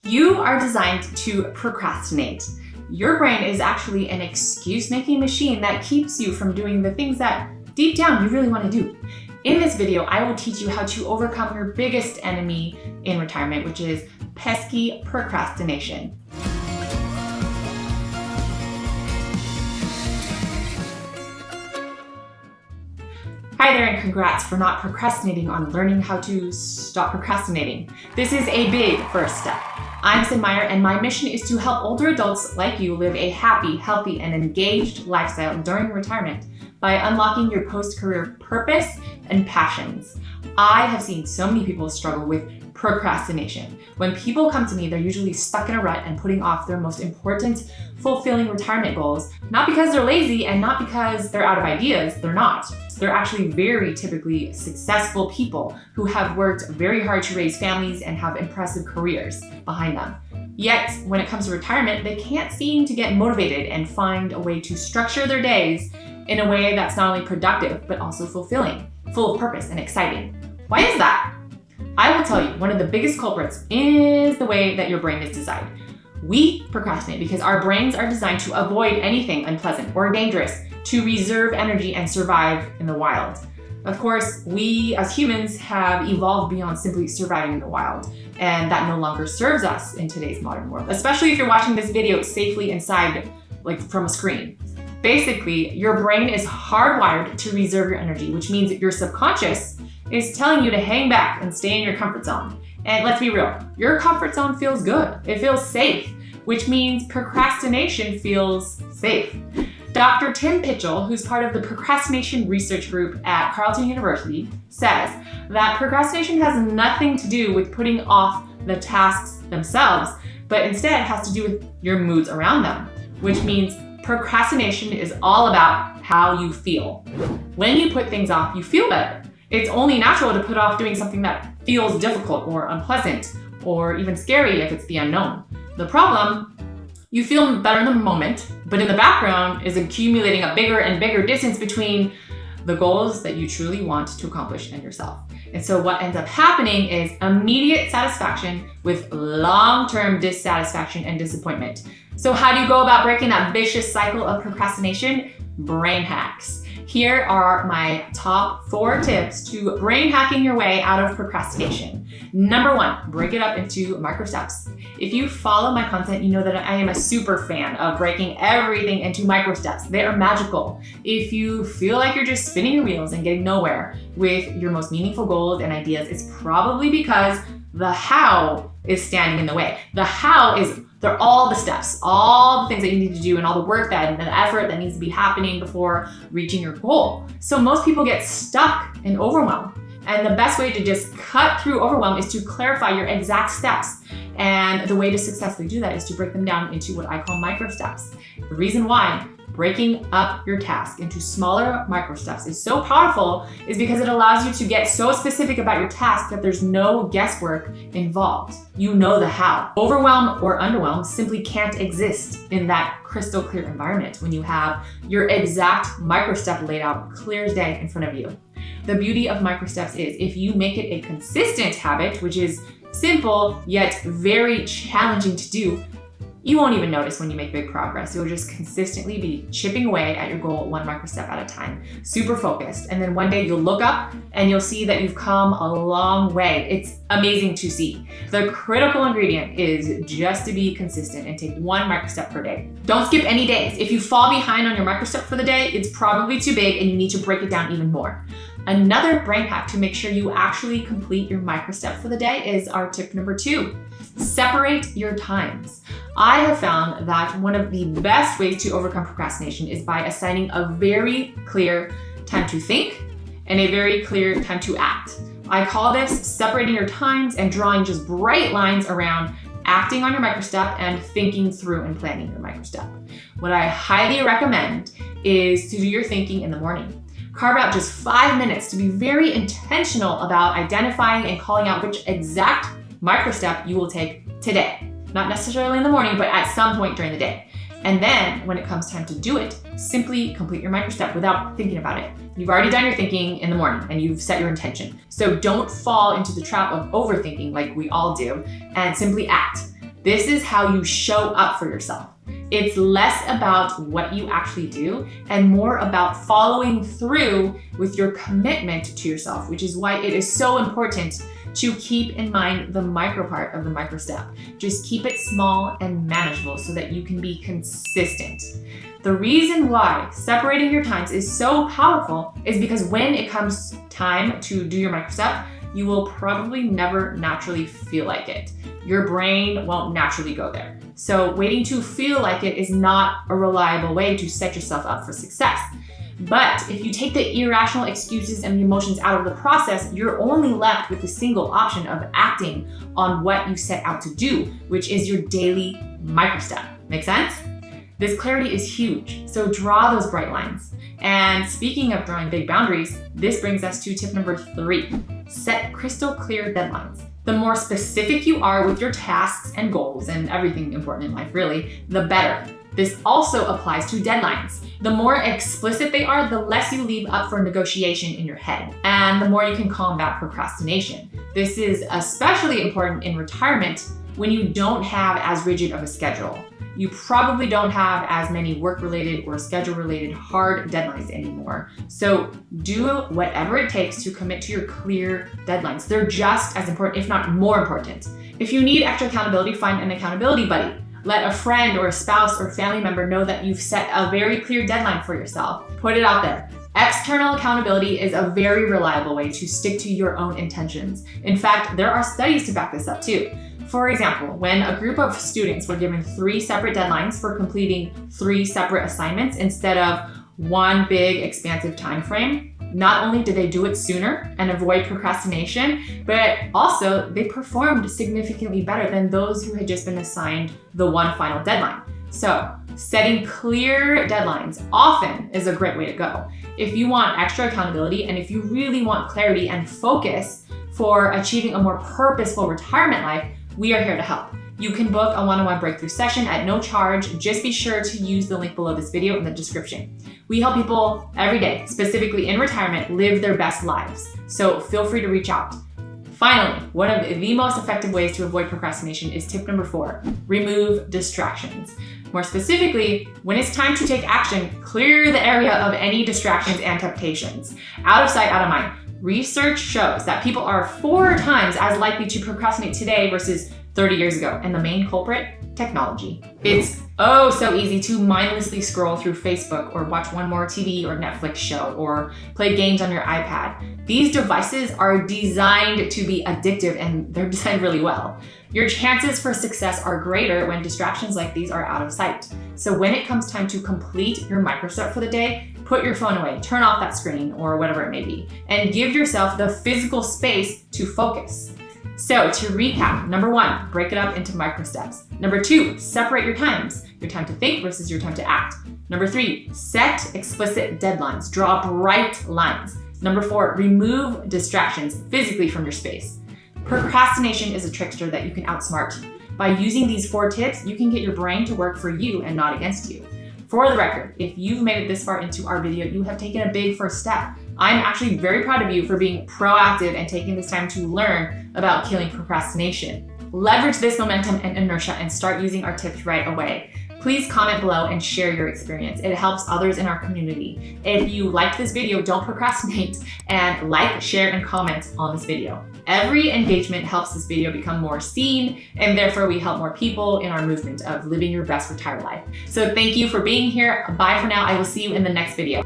You are designed to procrastinate. Your brain is actually an excuse-making machine that keeps you from doing the things that deep down you really want to do. In this video, I will teach you how to overcome your biggest enemy in retirement, which is pesky procrastination. Hi there, and congrats for not procrastinating on learning how to stop procrastinating. This is a big first step. I'm Sid Meyer, and my mission is to help older adults like you live a happy, healthy, and engaged lifestyle during retirement by unlocking your post-career purpose and passions. I have seen so many people struggle with procrastination. When people come to me, they're usually stuck in a rut and putting off their most important, fulfilling retirement goals, not because they're lazy and not because they're out of ideas, they're not. They're actually very typically successful people who have worked very hard to raise families and have impressive careers behind them. Yet, when it comes to retirement, they can't seem to get motivated and find a way to structure their days in a way that's not only productive, but also fulfilling, full of purpose and exciting. Why is that? I will tell you, one of the biggest culprits is the way that your brain is designed. We procrastinate because our brains are designed to avoid anything unpleasant or dangerous, to reserve energy and survive in the wild. Of course, we as humans have evolved beyond simply surviving in the wild, and that no longer serves us in today's modern world, especially if you're watching this video safely inside, like from a screen. Basically, your brain is hardwired to reserve your energy, which means that your subconscious is telling you to hang back and stay in your comfort zone. And let's be real, your comfort zone feels good. It feels safe, which means procrastination feels safe. Dr. Tim Pitchell, who's part of the procrastination research group at Carleton University, says that procrastination has nothing to do with putting off the tasks themselves, but instead has to do with your moods around them, which means procrastination is all about how you feel. When you put things off, you feel better. It's only natural to put off doing something that feels difficult or unpleasant or even scary if it's the unknown. The problem, you feel better in the moment, but in the background is accumulating a bigger and bigger distance between the goals that you truly want to accomplish and yourself. And so what ends up happening is immediate satisfaction with long-term dissatisfaction and disappointment. So how do you go about breaking that vicious cycle of procrastination? Brain hacks. Here are my top 4 tips to brain hacking your way out of procrastination. Number 1, break it up into microsteps. If you follow my content, you know that I am a super fan of breaking everything into microsteps. They are magical. If you feel like you're just spinning your wheels and getting nowhere with your most meaningful goals and ideas, it's probably because the how is standing in the way. The how is, they're all the steps, all the things that you need to do and all the work and the effort that needs to be happening before reaching your goal. So most people get stuck in overwhelm. And the best way to just cut through overwhelm is to clarify your exact steps. And the way to successfully do that is to break them down into what I call microsteps. The reason why breaking up your task into smaller microsteps is so powerful is because it allows you to get so specific about your task that there's no guesswork involved. You know the how. Overwhelm or underwhelm simply can't exist in that crystal clear environment when you have your exact microstep laid out clear as day in front of you. The beauty of microsteps is if you make it a consistent habit, which is simple yet very challenging to do, you won't even notice when you make big progress. You'll just consistently be chipping away at your goal 1 microstep at a time, super focused. And then one day you'll look up and you'll see that you've come a long way. It's amazing to see. The critical ingredient is just to be consistent and take 1 microstep per day. Don't skip any days. If you fall behind on your microstep for the day, it's probably too big and you need to break it down even more. Another brain hack to make sure you actually complete your microstep for the day is our tip number 2. Separate your times. I have found that one of the best ways to overcome procrastination is by assigning a very clear time to think and a very clear time to act. I call this separating your times and drawing just bright lines around acting on your microstep and thinking through and planning your microstep. What I highly recommend is to do your thinking in the morning. Carve out just 5 minutes to be very intentional about identifying and calling out which exact microstep you will take today. Not necessarily in the morning, but at some point during the day. And then when it comes time to do it, simply complete your microstep without thinking about it. You've already done your thinking in the morning and you've set your intention. So don't fall into the trap of overthinking like we all do and simply act. This is how you show up for yourself. It's less about what you actually do and more about following through with your commitment to yourself, which is why it is so important to keep in mind the micro part of the micro step. Just keep it small and manageable so that you can be consistent. The reason why separating your times is so powerful is because when it comes time to do your micro step, you will probably never naturally feel like it. Your brain won't naturally go there. So waiting to feel like it is not a reliable way to set yourself up for success. But if you take the irrational excuses and the emotions out of the process, you're only left with the single option of acting on what you set out to do, which is your daily micro step. Make sense? This clarity is huge, so draw those bright lines. And speaking of drawing big boundaries, this brings us to tip number 3. Set crystal clear deadlines. The more specific you are with your tasks and goals and everything important in life, really, the better. This also applies to deadlines. The more explicit they are, the less you leave up for negotiation in your head, and the more you can combat procrastination. This is especially important in retirement when you don't have as rigid of a schedule. You probably don't have as many work-related or schedule-related hard deadlines anymore. So do whatever it takes to commit to your clear deadlines. They're just as important, if not more important. If you need extra accountability, find an accountability buddy. Let a friend or a spouse or family member know that you've set a very clear deadline for yourself. Put it out there. External accountability is a very reliable way to stick to your own intentions. In fact, there are studies to back this up too. For example, when a group of students were given 3 separate deadlines for completing 3 separate assignments instead of one big expansive time frame, not only did they do it sooner and avoid procrastination, but also they performed significantly better than those who had just been assigned the one final deadline. So, setting clear deadlines often is a great way to go. If you want extra accountability and if you really want clarity and focus for achieving a more purposeful retirement life, we are here to help. You can book a one-on-one breakthrough session at no charge. Just be sure to use the link below this video in the description. We help people every day, specifically in retirement, live their best lives. So feel free to reach out. Finally, one of the most effective ways to avoid procrastination is tip number 4, remove distractions. More specifically, when it's time to take action, clear the area of any distractions and temptations. Out of sight, out of mind. Research shows that people are 4 times as likely to procrastinate today versus 30 years ago. And the main culprit? Technology. It's so easy to mindlessly scroll through Facebook or watch one more TV or Netflix show or play games on your iPad. These devices are designed to be addictive and they're designed really well. Your chances for success are greater when distractions like these are out of sight. So when it comes time to complete your micro step for the day, put your phone away, turn off that screen or whatever it may be, and give yourself the physical space to focus. So to recap, number 1, break it up into micro steps. Number 2, separate your times, your time to think versus your time to act. Number 3, set explicit deadlines, draw bright lines. Number 4, remove distractions physically from your space. Procrastination is a trickster that you can outsmart. By using these 4 tips, you can get your brain to work for you and not against you. For the record, if you've made it this far into our video, you have taken a big first step. I'm actually very proud of you for being proactive and taking this time to learn about killing procrastination. Leverage this momentum and inertia and start using our tips right away. Please comment below and share your experience. It helps others in our community. If you liked this video, don't procrastinate and like, share, and comment on this video. Every engagement helps this video become more seen, and therefore we help more people in our movement of living your best retired life. So thank you for being here. Bye for now. I will see you in the next video.